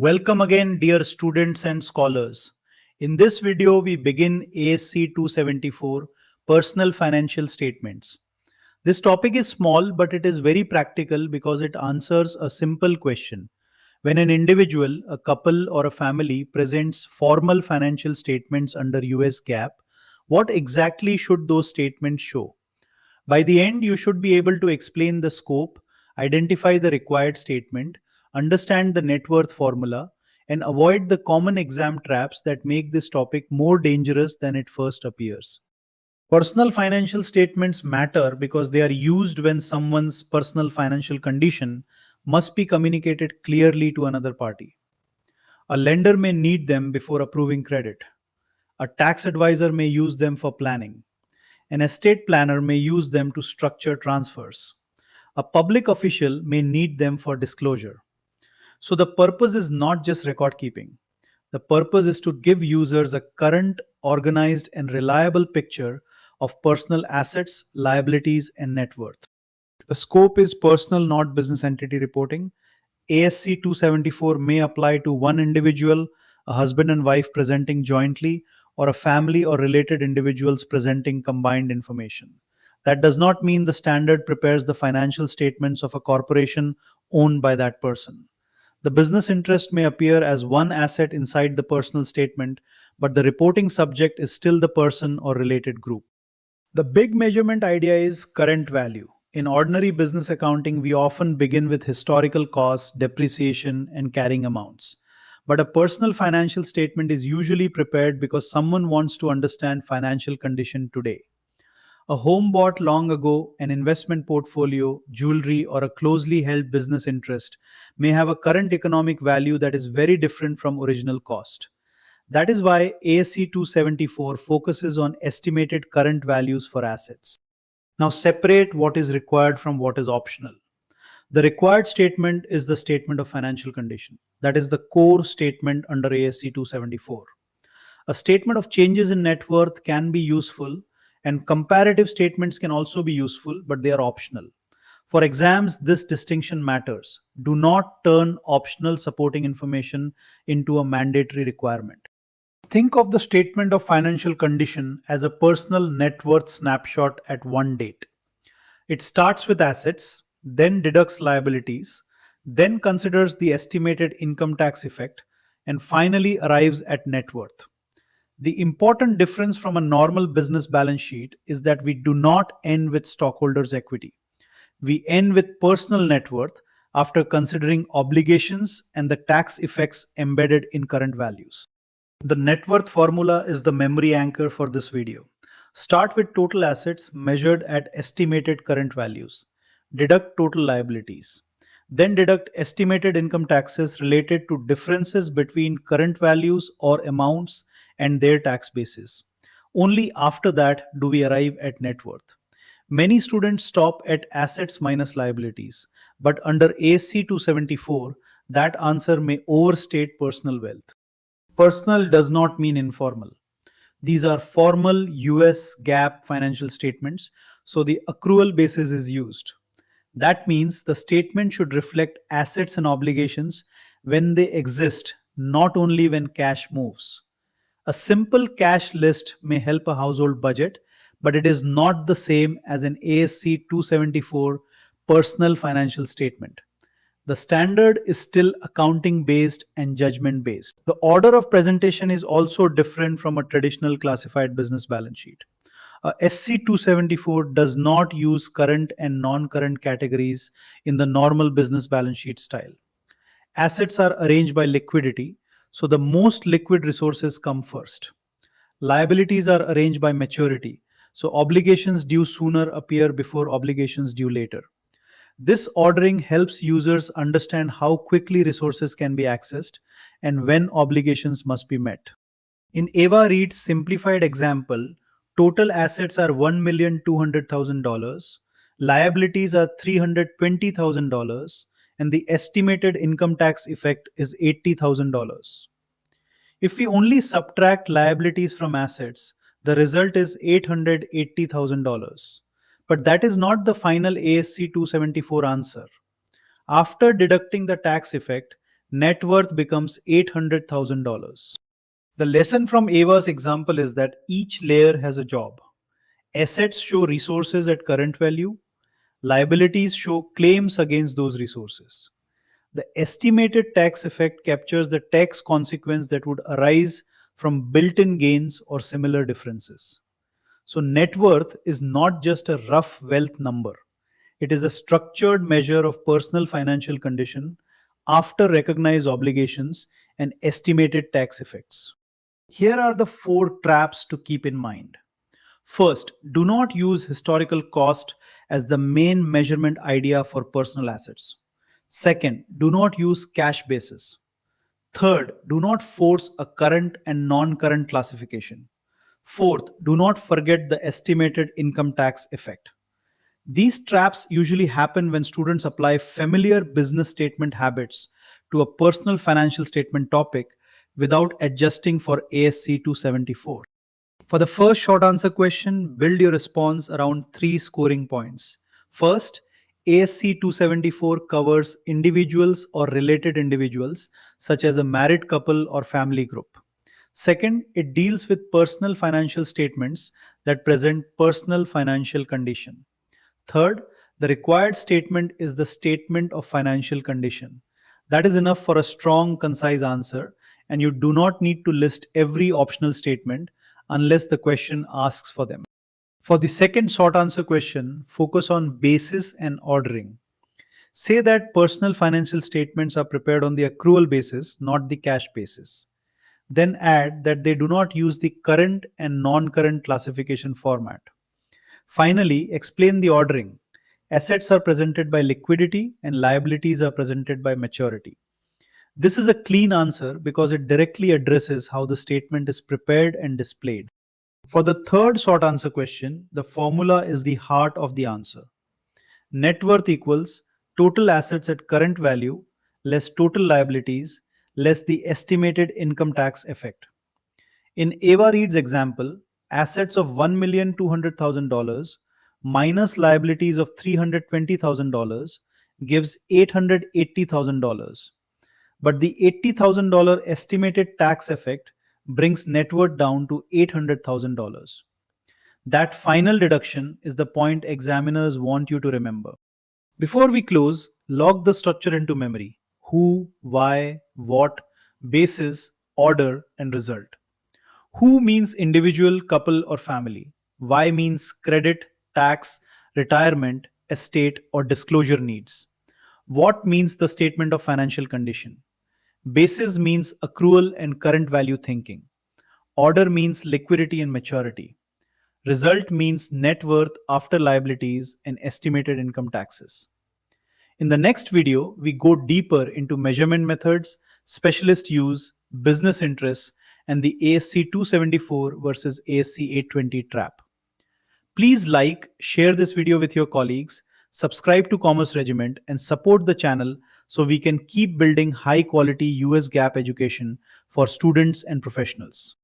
Welcome again, dear students and scholars. In this video, we begin ASC 274 Personal Financial Statements. This topic is small, but it is very practical because it answers a simple question. When an individual, a couple, or a family presents formal financial statements under US GAAP, what exactly should those statements show? By the end, you should be able to explain the scope, identify the required statement, understand the net worth formula, and avoid the common exam traps that make this topic more dangerous than it first appears. Personal financial statements matter because they are used when someone's personal financial condition must be communicated clearly to another party. A lender may need them before approving credit. A tax advisor may use them for planning. An estate planner may use them to structure transfers. A public official may need them for disclosure. So the purpose is not just record keeping. The purpose is to give users a current, organized, and reliable picture of personal assets, liabilities, and net worth. The scope is personal, not business entity reporting. ASC 274 may apply to one individual, a husband and wife presenting jointly, or a family or related individuals presenting combined information. That does not mean the standard prepares the financial statements of a corporation owned by that person. The business interest may appear as one asset inside the personal statement, but the reporting subject is still the person or related group. The big measurement idea is current value. In ordinary business accounting, we often begin with historical costs, depreciation, and carrying amounts. But a personal financial statement is usually prepared because someone wants to understand financial condition today. A home bought long ago, an investment portfolio, jewelry, or a closely held business interest may have a current economic value that is very different from original cost. That is why ASC 274 focuses on estimated current values for assets. Now, separate what is required from what is optional. The required statement is the statement of financial condition. That is the core statement under ASC 274. A statement of changes in net worth can be useful, and comparative statements can also be useful, but they are optional. For exams, this distinction matters. Do not turn optional supporting information into a mandatory requirement. Think of the statement of financial condition as a personal net worth snapshot at one date. It starts with assets, then deducts liabilities, then considers the estimated income tax effect, and finally arrives at net worth. The important difference from a normal business balance sheet is that we do not end with stockholders' equity. We end with personal net worth after considering obligations and the tax effects embedded in current values. The net worth formula is the memory anchor for this video. Start with total assets measured at estimated current values. Deduct total liabilities. Then deduct estimated income taxes related to differences between current values or amounts and their tax basis. Only after that do we arrive at net worth. Many students stop at assets minus liabilities, but under ASC 274, that answer may overstate personal wealth. Personal does not mean informal. These are formal US GAAP financial statements, so the accrual basis is used. That means the statement should reflect assets and obligations when they exist, not only when cash moves. A simple cash list may help a household budget, but it is not the same as an ASC 274 personal financial statement. The standard is still accounting based and judgment based. The order of presentation is also different from a traditional classified business balance sheet. A SC 274 does not use current and non current categories in the normal business balance sheet style. Assets are arranged by liquidity, so the most liquid resources come first. Liabilities are arranged by maturity, so obligations due sooner appear before obligations due later. This ordering helps users understand how quickly resources can be accessed and when obligations must be met. In Ava Reed's simplified example, total assets are $1,200,000, liabilities are $320,000, and the estimated income tax effect is $80,000. If we only subtract liabilities from assets, the result is $880,000. But that is not the final ASC 274 answer. After deducting the tax effect, Net worth becomes $800,000. The lesson from Ava's example is that each layer has a job. Assets show resources at current value, liabilities show claims against those resources. The estimated tax effect captures the tax consequence that would arise from built in gains or similar differences. So, net worth is not just a rough wealth number, it is a structured measure of personal financial condition after recognized obligations and estimated tax effects. Here are the four traps to keep in mind. First, do not use historical cost as the main measurement idea for personal assets. Second, do not use cash basis. Third, do not force a current and non current classification. Fourth, do not forget the estimated income tax effect. These traps usually happen when students apply familiar business statement habits to a personal financial statement topic without adjusting for ASC 274. For the first short answer question, build your response around three scoring points. First, ASC 274 covers individuals or related individuals, such as a married couple or family group. Second, it deals with personal financial statements that present personal financial condition. Third, the required statement is the statement of financial condition. That is enough for a strong, concise answer, and you do not need to list every optional statement unless the question asks for them. For the second short answer question, focus on basis and ordering. Say that personal financial statements are prepared on the accrual basis, not the cash basis. Then add that they do not use the current and non current classification format. Finally, explain the ordering. Assets are presented by liquidity and liabilities are presented by maturity. This is a clean answer because it directly addresses how the statement is prepared and displayed. For the third short answer question, the formula is the heart of the answer. Net worth equals total assets at current value less total liabilities less the estimated income tax effect. In Ava Reed's example, assets of $1,200,000 minus liabilities of $320,000 gives $880,000. But the $80,000 estimated tax effect brings net worth down to $800,000. That final deduction is the point examiners want you to remember. Before we close, log the structure into memory: who, why, what, basis, order, and result. Who means individual, couple, or family. Why means credit, tax, retirement, estate, or disclosure needs. What means the statement of financial condition. Basis means accrual and current value thinking. Order means liquidity and maturity. Result means net worth after liabilities and estimated income taxes. In the next video, we go deeper into measurement methods, specialist use, business interests, and the ASC 274 versus ASC 820 trap. Please like, share this video with your colleagues, subscribe to Commerce Regiment, and support the channel so we can keep building high quality US GAAP education for students and professionals.